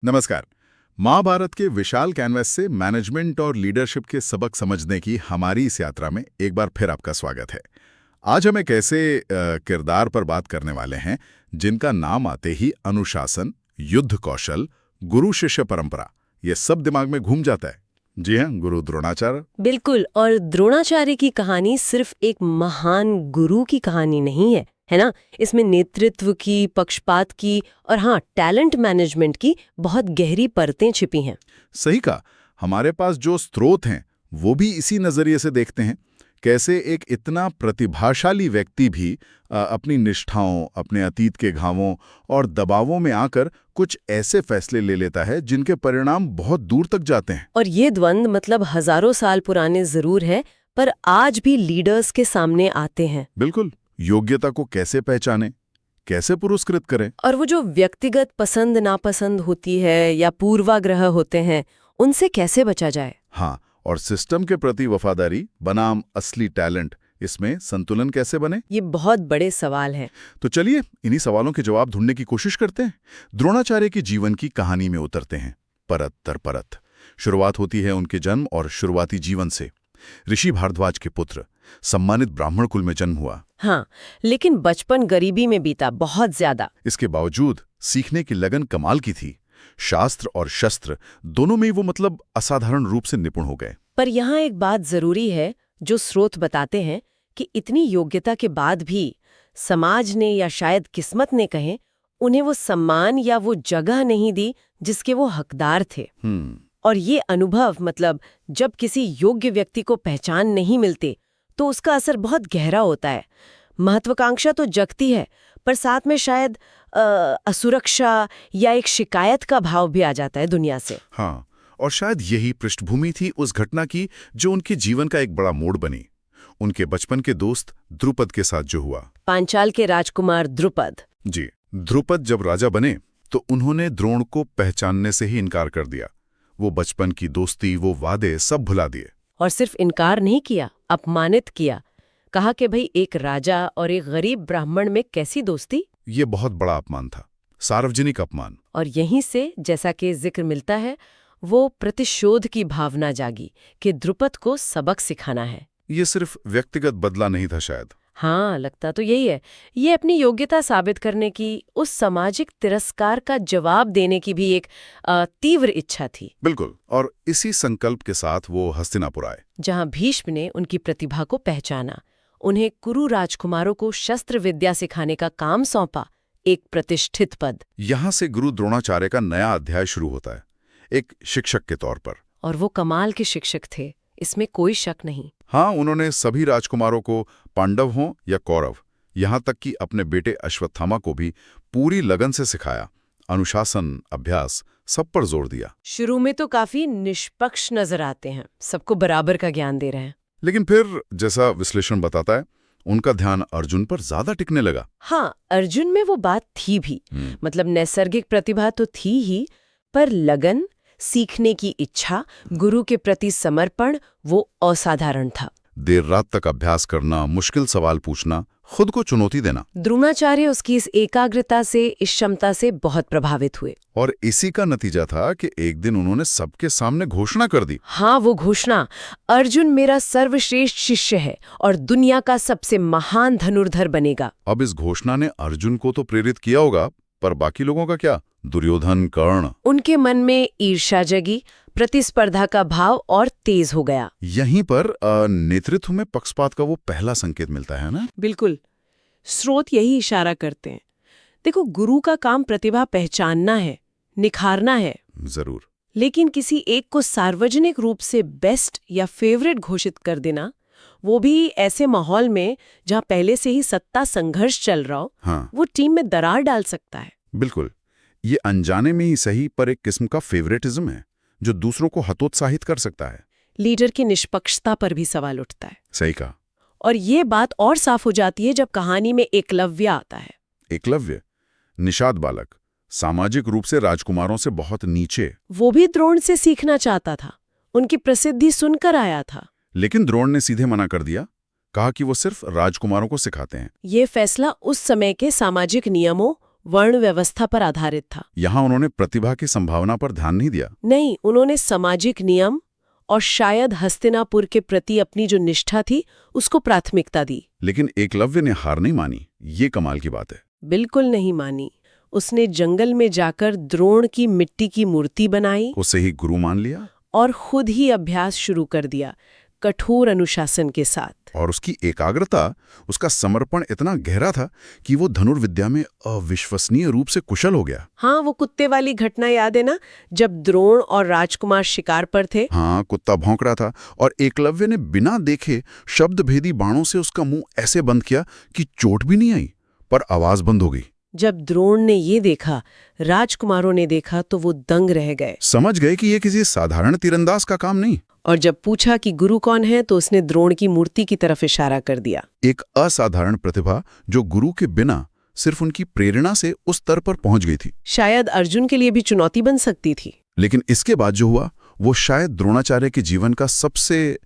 नमस्कार। महाभारत के विशाल कैनवस से मैनेजमेंट और लीडरशिप के सबक समझने की हमारी इस यात्रा में एक बार फिर आपका स्वागत है। आज हम एक ऐसे किरदार पर बात करने वाले हैं जिनका नाम आते ही अनुशासन, युद्ध कौशल, गुरु शिष्य परंपरा ये सब दिमाग में घूम जाता है। जी हाँ, गुरु द्रोणाचार्य। बिल्कुल। और द्रोणाचार्य की कहानी सिर्फ एक महान गुरु की कहानी नहीं है ना। इसमें नेतृत्व की, पक्षपात की और हाँ, टैलेंट मैनेजमेंट की बहुत गहरी परतें छिपी हैं। सही कहा। हमारे पास जो स्रोत हैं वो भी इसी नजरिए से देखते हैं, कैसे एक इतना प्रतिभाशाली व्यक्ति भी अपनी निष्ठाओं, अपने अतीत के घावों और दबावों में आकर कुछ ऐसे फैसले ले लेता है जिनके परिणाम बहुत दूर तक जाते हैं। और ये द्वंद्व मतलब हजारों साल पुराने जरूर है, पर आज भी लीडर्स के सामने आते हैं। बिल्कुल। योग्यता को कैसे पहचानें, कैसे पुरस्कृत करें, और वो जो व्यक्तिगत पसंद नापसंद होती है या पूर्वाग्रह होते हैं, उनसे कैसे बचा जाए। हाँ, और सिस्टम के प्रति वफादारी बनाम असली टैलेंट, इसमें संतुलन कैसे बने, ये बहुत बड़े सवाल हैं। तो चलिए इन्हीं सवालों के जवाब ढूंढने की कोशिश करते हैं। द्रोणाचार्य की जीवन की कहानी में उतरते हैं, परत दर परत। शुरुआत होती है उनके जन्म और शुरुआती जीवन से। ऋषि भारद्वाज के पुत्र, सम्मानित ब्राह्मण कुल में जन्म हुआ। हाँ, लेकिन बचपन गरीबी में बीता, बहुत ज्यादा। इसके बावजूद सीखने की लगन कमाल की थी। शास्त्र और शस्त्र दोनों में ही वो असाधारण रूप से निपुण हो गए। पर यहाँ एक बात जरूरी है, जो स्रोत बताते हैं कि इतनी योग्यता के बाद भी समाज ने या शायद किस्मत ने कहें, उन्हें वो सम्मान या वो जगह नहीं दी जिसके वो हकदार थे। और ये अनुभव जब किसी योग्य व्यक्ति को पहचान नहीं मिलती तो उसका असर बहुत गहरा होता है। महत्वाकांक्षा तो जगती है, पर साथ में शायद असुरक्षा या एक शिकायत का भाव भी आ जाता है दुनिया से। हाँ, और शायद यही पृष्ठभूमि थी उस घटना की जो उनके जीवन का एक बड़ा मोड़ बनी। उनके बचपन के दोस्त द्रुपद के साथ जो हुआ। पांचाल के राजकुमार द्रुपद। जी, द्रुपद जब राजा बने तो उन्होंने द्रोण को पहचानने से ही इनकार कर दिया। वो बचपन की दोस्ती, वो वादे सब भुला दिए। और सिर्फ इनकार नहीं किया, अपमानित किया। कहा कि भाई, एक राजा और एक गरीब ब्राह्मण में कैसी दोस्ती। ये बहुत बड़ा अपमान था, सार्वजनिक अपमान। और यहीं से, जैसा कि जिक्र मिलता है, वो प्रतिशोध की भावना जागी कि द्रुपद को सबक सिखाना है। ये सिर्फ व्यक्तिगत बदला नहीं था शायद। हाँ, लगता तो यही है। ये अपनी योग्यता साबित करने की, उस सामाजिक तिरस्कार का जवाब देने की भी एक तीव्र इच्छा थी। बिल्कुल। और इसी संकल्प के साथ वो हस्तिनापुर आए, जहाँ भीष्म ने उनकी प्रतिभा को पहचाना, उन्हें कुरु राजकुमारों को शस्त्र विद्या सिखाने का काम सौंपा, एक प्रतिष्ठित पद। यहाँ से गुरु द्रोणाचार्य का नया अध्याय शुरू होता है, एक शिक्षक के तौर पर। और वो कमाल के शिक्षक थे, इसमें कोई शक नहीं। हाँ, उन्होंने सभी राजकुमारों को, पांडव हों या कौरव, यहाँ तक कि अपने बेटे अश्वत्थामा को भी पूरी लगन से सिखाया। अनुशासन, अभ्यास, सब पर जोर दिया। शुरू में तो काफी निष्पक्ष नजर आते हैं, सबको बराबर का ज्ञान दे रहे हैं। लेकिन फिर, जैसा विश्लेषण बताता है, उनका ध्यान अर्जुन पर ज्यादा टिकने लगा। हाँ, अर्जुन में वो बात थी भी। नैसर्गिक प्रतिभा तो थी ही, पर लगन, सीखने की इच्छा, गुरु के प्रति समर्पण, वो असाधारण था। देर रात तक अभ्यास करना, मुश्किल सवाल पूछना, खुद को चुनौती देना। द्रोणाचार्य उसकी इस एकाग्रता से, इस क्षमता से बहुत प्रभावित हुए। और इसी का नतीजा था कि एक दिन उन्होंने सबके सामने घोषणा कर दी। हाँ, वो घोषणा, अर्जुन मेरा सर्वश्रेष्ठ शिष्य है और दुनिया का सबसे महान धनुर्धर बनेगा। अब इस घोषणा ने अर्जुन को तो प्रेरित किया होगा, पर बाकी लोगों का क्या? दुर्योधन, कर्ण, उनके मन में ईर्ष्या जगी, प्रतिस्पर्धा का भाव और तेज हो गया। यहीं पर नेतृत्व में पक्षपात का वो पहला संकेत मिलता है ना। बिल्कुल, स्रोत यही इशारा करते हैं। देखो, गुरु का काम प्रतिभा पहचानना है, निखारना है जरूर, लेकिन किसी एक को सार्वजनिक रूप से बेस्ट या फेवरेट घोषित कर देना, वो भी ऐसे माहौल में जहां पहले से ही सत्ता संघर्ष चल रहा हो, हाँ, वो टीम में दरार डाल सकता है। बिल्कुल। ये अनजाने में ही सही, पर एक किस्म का फेवरेटिज्म है जो दूसरों को हतोत्साहित कर सकता है। लीडर की निष्पक्षता पर भी सवाल उठता है। सही कहा। और ये बात और साफ हो जाती है जब कहानी में एकलव्य आता है। एकलव्य, निषाद बालक, सामाजिक रूप से राजकुमारों से बहुत नीचे। वो भी द्रोण से सीखना चाहता था, उनकी प्रसिद्धि सुनकर आया था। लेकिन द्रोण ने सीधे मना कर दिया, कहा कि वो सिर्फ राजकुमारों को सिखाते हैं। ये फैसला उस समय के सामाजिक नियमों वर्ण व्यवस्था पर आधारित था। यहाँ उन्होंने प्रतिभा की संभावना पर ध्यान नहीं दिया। नहीं, उन्होंने सामाजिक नियम और शायद हस्तिनापुर के प्रति अपनी जो निष्ठा थी उसको प्राथमिकता दी। लेकिन एकलव्य ने हार नहीं मानी, ये कमाल की बात है। बिल्कुल नहीं मानी। उसने जंगल में जाकर द्रोण की मिट्टी की मूर्ति बनाई उसे ही गुरु मान लिया और खुद ही अभ्यास शुरू कर दिया, कठोर अनुशासन के साथ। और उसकी एकाग्रता, उसका समर्पण इतना गहरा था कि वो धनुर्विद्या में अविश्वसनीय रूप से कुशल हो गया। हाँ, वो कुत्ते वाली घटना याद है ना, जब द्रोण और राजकुमार शिकार पर थे। हाँ, कुत्ता भौंक रहा था और एकलव्य ने बिना देखे शब्दभेदी बाणों से उसका मुंह ऐसे बंद किया कि चोट भी नहीं आई, पर आवाज बंद हो गई। जब द्रोण ने ये देखा, राजकुमारों ने देखा, तो वो दंग रह गए। समझ गए कि ये किसी साधारण तीरंदाज का काम नहीं। और जब पूछा कि गुरु कौन है, तो उसने द्रोण की मूर्ति की तरफ इशारा कर दिया। एक असाधारण प्रतिभा जो गुरु के बिना सिर्फ उनकी प्रेरणा से उस स्तर पर पहुंच गई थी। शायद अर्जुन के लिए भी चुनौती बन सकती थी। लेकिन इसके बाद जो हुआ वो शायद द्रोणाचार्य के जीवन का सबसे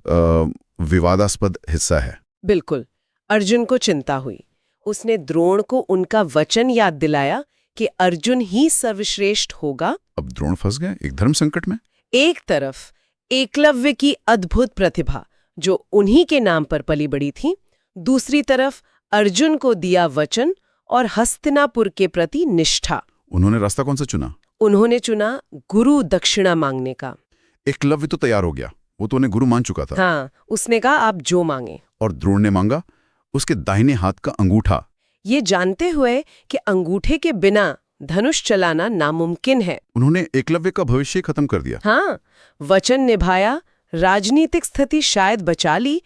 विवादास्पद हिस्सा है। बिल्कुल, अर्जुन को चिंता हुई। उसने द्रोण को उनका वचन याद दिलाया कि अर्जुन ही सर्वश्रेष्ठ होगा। अब द्रोण फंस गए एक धर्म संकट में। एक तरफ एकलव्य की अद्भुत प्रतिभा जो उन्हीं के नाम पर पली बड़ी थी, दूसरी तरफ अर्जुन को दिया वचन और हस्तिनापुर के प्रति निष्ठा। उन्होंने रास्ता कौन सा चुना? उन्होंने चुना गुरु दक्षिणा मांगने का। एकलव्य तो तैयार हो गया, वो तो उन्हें गुरु मान चुका था। हाँ, उसने कहा आप जो मांगे। और द्रोण ने मांगा उसके दाहिने हाथ का अंगूठा, ये जानते हुए कि अंगूठे के बिना धनुष चलाना नामुमकिन है। उन्होंने एकलव्य का भविष्य खत्म कर दिया। हाँ, वचन निभाया, राजनीतिक स्थिति शायद बचा ली,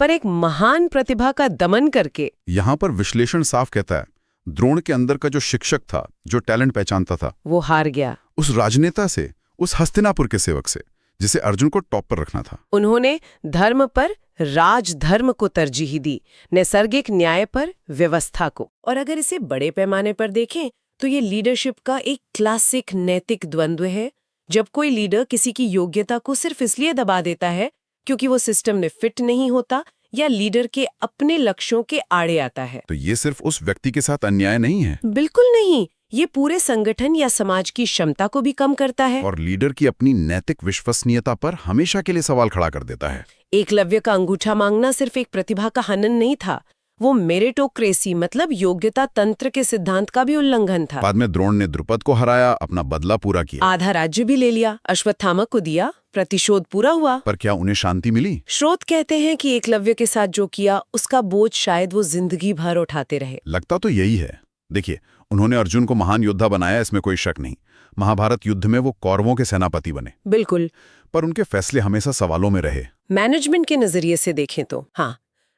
पर एक महान प्रतिभा का दमन करके। यहाँ पर विश्लेषण साफ कहता है, द्रोण के अंदर का जो शिक्षक था, जो टैलेंट पहचानता था, वो हार गया। उस राजनेता से, उस हस्तिनापुर के सेवक से, जिसे अर्जुन को टॉप पर रखना था। उन्होंने धर्म पर राजधर्म को तरजीह दी, नैसर्गिक न्याय पर व्यवस्था को। और अगर इसे बड़े पैमाने पर देखें तो ये लीडरशिप का एक क्लासिक नैतिक द्वंद्व है। जब कोई लीडर किसी की योग्यता को सिर्फ इसलिए दबा देता है क्योंकि वो सिस्टम में फिट नहीं होता या लीडर के अपने लक्ष्यों के आड़े आता है, तो ये सिर्फ उस व्यक्ति के साथ अन्याय नहीं है। बिल्कुल नहीं, ये पूरे संगठन या समाज की क्षमता को भी कम करता है और लीडर की अपनी नैतिक विश्वसनीयता पर हमेशा के लिए सवाल खड़ा कर देता है। एकलव्य का अंगूठा मांगना सिर्फ एक प्रतिभा का हनन नहीं था, वो मेरिटोक्रेसी मतलब योग्यता तंत्र के सिद्धांत का भी उल्लंघन था। बाद में द्रोण ने द्रुपद को हराया, अपना बदला पूरा किया, आधा राज्य भी ले लिया, अश्वत्थामा को दिया, प्रतिशोध पूरा हुआ। पर क्या उन्हें शांति मिली? स्रोत कहते हैं कि एकलव्य के साथ जो किया उसका बोझ शायद वो जिंदगी भर उठाते रहे। लगता तो यही है। देखिए, उन्होंने अर्जुन को महान योद्धा बनाया, इसमें कोई शक नहीं। महाभारत युद्ध में वो कौरवों के सेनापति बने। बिल्कुल, पर उनके फैसले हमेशा सवालों में रहे। मैनेजमेंट के नजरिए से देखें तो हाँ,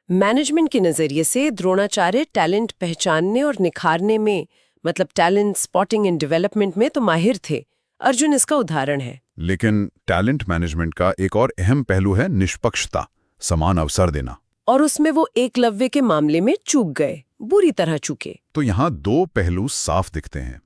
मैनेजमेंट के नजरिए से द्रोणाचार्य टैलेंट पहचानने और निखारने में, मतलब टैलेंट स्पॉटिंग एंड डेवलपमेंट में तो माहिर थे। अर्जुन इसका उदाहरण है। लेकिन टैलेंट मैनेजमेंट का एक और अहम पहलू है निष्पक्षता, समान अवसर देना। और उसमें वो एकलव्य के मामले में चूक गए, बुरी तरह चूके। तो यहाँ दो पहलू साफ दिखते हैं।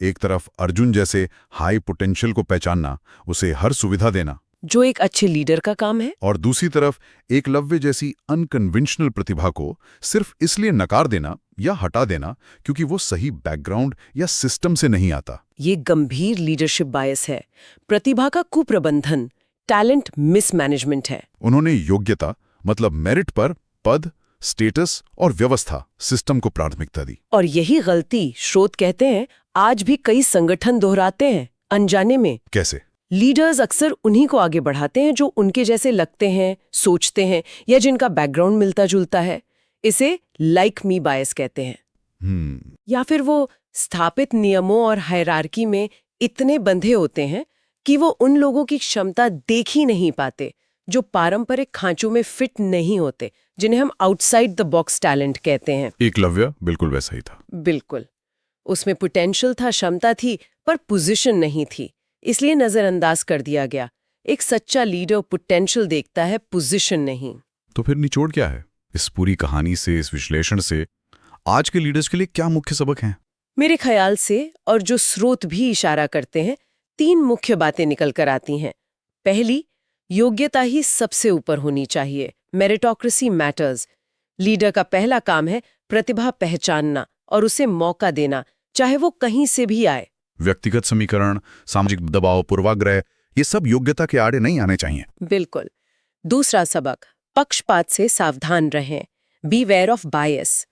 एक तरफ अर्जुन जैसे हाई पोटेंशियल को पहचानना, उसे हर सुविधा देना, जो एक अच्छे लीडर का काम है, और दूसरी तरफ एकलव्य जैसी अनकन्वेंशनल प्रतिभा को सिर्फ इसलिए नकार देना या हटा देना क्योंकि वो सही बैकग्राउंड या सिस्टम से नहीं आता। ये गंभीर लीडरशिप बायस है, प्रतिभा का कुप्रबंधन, टैलेंट मिसमैनेजमेंट है। उन्होंने योग्यता मतलब मेरिट पर पद, स्टेटस और व्यवस्था, सिस्टम को प्राथमिकता दी। और यही गलती स्रोत कहते हैं आज भी कई संगठन दोहराते हैं, अनजाने में। कैसे? लीडर्स अक्सर उन्हीं को आगे बढ़ाते हैं जो उनके जैसे लगते हैं, सोचते हैं या जिनका बैकग्राउंड मिलता जुलता है। इसे लाइक मी बायस कहते हैं। या फिर वो स्थापित नियमों और हायरार्की में इतने बंधे होते हैं कि वो उन लोगों की क्षमता देख ही नहीं पाते जो पारंपरिक खांचों में फिट नहीं होते, जिन्हें हम आउटसाइड द बॉक्स टैलेंट कहते हैं। एकलव्य बिल्कुल वैसा ही था। बिल्कुल, उसमें पोटेंशियल था, क्षमता थी, पर पोजीशन नहीं थी, इसलिए नजरअंदाज कर दिया गया। एक सच्चा लीडर पोटेंशियल देखता है, पोजीशन नहीं। तो फिर निचोड़ क्या है इस पूरी कहानी से, इस विश्लेषण से? आज के लीडर्स के लिए क्या मुख्य सबक हैं? मेरे ख्याल से, और जो स्रोत भी इशारा करते हैं, 3 मुख्य बातें निकल कर आती हैं। पहली, योग्यता ही सबसे ऊपर होनी चाहिए, मेरिटोक्रेसी मैटर्स। लीडर का पहला काम है प्रतिभा पहचानना और उसे मौका देना, चाहे वो कहीं से भी आए। व्यक्तिगत समीकरण, सामाजिक दबाव, पूर्वाग्रह, ये सब योग्यता के आड़े नहीं आने चाहिए। बिल्कुल। दूसरा सबक, पक्षपात से सावधान रहें। Beware of bias.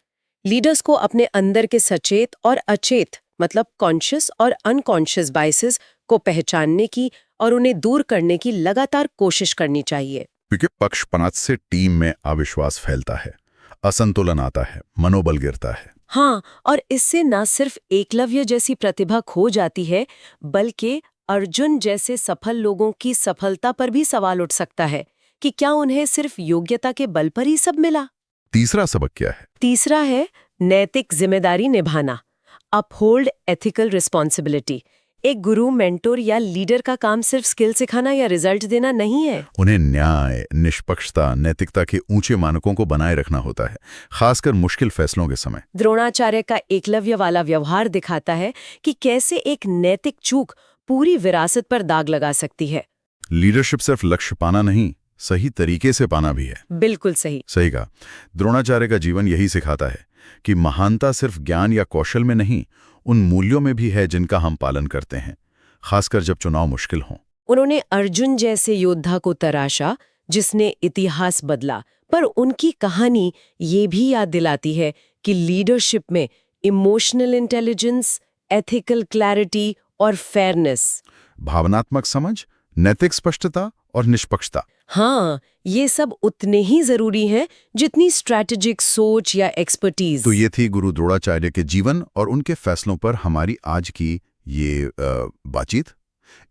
लीडर्स को अपने अंदर के सचेत और अचेत मतलब कॉन्शियस और अनकॉन्शियस बायसेस को पहचानने की और उन्हें दूर करने की लगातार कोशिश करनी चाहिए। क्योंकि पक्षपात से टीम में अविश्वास फैलता है, असंतुलन आता है, मनोबल गिरता है। हाँ, और इससे न सिर्फ एकलव्य जैसी प्रतिभा खो जाती है, बल्कि अर्जुन जैसे सफल लोगों की सफलता पर भी सवाल उठ सकता है कि क्या उन्हें सिर्फ योग्यता के बल पर ही सब मिला। तीसरा सबक क्या है? तीसरा है नैतिक जिम्मेदारी निभाना। Uphold ethical responsibility. एक गुरु, मेंटोर या लीडर का काम सिर्फ स्किल सिखाना या रिजल्ट देना नहीं है। उन्हें न्याय, निष्पक्षता, नैतिकता के ऊंचे मानकों को बनाए रखना होता है, खासकर मुश्किल फैसलों के समय। द्रोणाचार्य का एकलव्य वाला व्यवहार दिखाता है कि कैसे एक नैतिक चूक पूरी विरासत पर दाग लगा सकती है। लीडरशिप सिर्फ लक्ष्य पाना नहीं, सही तरीके से पाना भी है। बिल्कुल सही। सही कहा। द्रोणाचार्य का जीवन यही सिखाता है कि महानता सिर्फ ज्ञान या कौशल में नहीं, उन मूल्यों में भी है जिनका हम पालन करते हैं, खासकर जब चुनाव मुश्किल हों। उन्होंने अर्जुन जैसे योद्धा को तराशा जिसने इतिहास बदला, पर उनकी कहानी ये भी याद दिलाती है कि लीडरशिप में इमोशनल इंटेलिजेंस, एथिकल क्लैरिटी और फेयरनेस, भावनात्मक समझ, नैतिक स्पष्टता और निष्पक्षता, हाँ, ये सब उतने ही जरूरी हैं जितनी स्ट्रैटेजिक सोच या एक्सपर्टीज। तो ये थी गुरु द्रोणाचार्य के जीवन और उनके फैसलों पर हमारी आज की ये बातचीत।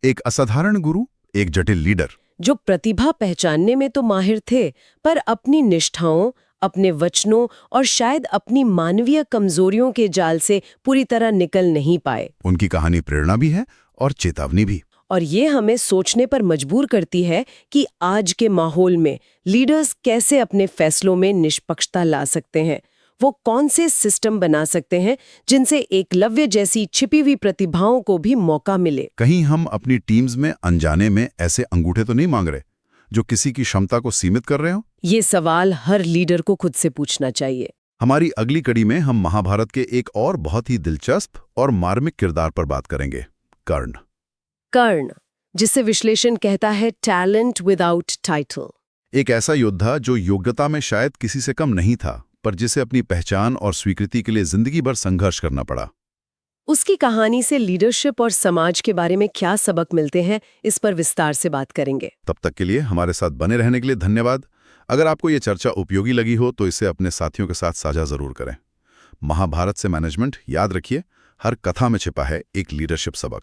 एक असाधारण गुरु, एक जटिल लीडर, जो प्रतिभा पहचानने में तो माहिर थे, पर अपनी निष्ठाओं, अपने वचनों और शायद अपनी मानवीय कमजोरियों के जाल से पूरी तरह निकल नहीं पाए। उनकी कहानी प्रेरणा भी है और चेतावनी भी। और ये हमें सोचने पर मजबूर करती है कि आज के माहौल में लीडर्स कैसे अपने फैसलों में निष्पक्षता ला सकते हैं। वो कौन से सिस्टम बना सकते हैं जिनसे एकलव्य जैसी छिपी हुई प्रतिभाओं को भी मौका मिले। कहीं हम अपनी टीम्स में अनजाने में ऐसे अंगूठे तो नहीं मांग रहे जो किसी की क्षमता को सीमित कर रहे हो? ये सवाल हर लीडर को खुद से पूछना चाहिए। हमारी अगली कड़ी में हम महाभारत के एक और बहुत ही दिलचस्प और मार्मिक किरदार पर बात करेंगे, कर्ण। कर्ण, जिसे विश्लेषण कहता है टैलेंट विदाउट टाइटल। एक ऐसा योद्धा जो योग्यता में शायद किसी से कम नहीं था, पर जिसे अपनी पहचान और स्वीकृति के लिए जिंदगी भर संघर्ष करना पड़ा। उसकी कहानी से लीडरशिप और समाज के बारे में क्या सबक मिलते हैं, इस पर विस्तार से बात करेंगे। तब तक के लिए हमारे साथ बने रहने के लिए धन्यवाद। अगर आपको ये चर्चा उपयोगी लगी हो तो इसे अपने साथियों के साथ साझा जरूर करें। महाभारत से मैनेजमेंट, याद रखिए, हर कथा में छिपा है एक लीडरशिप सबक।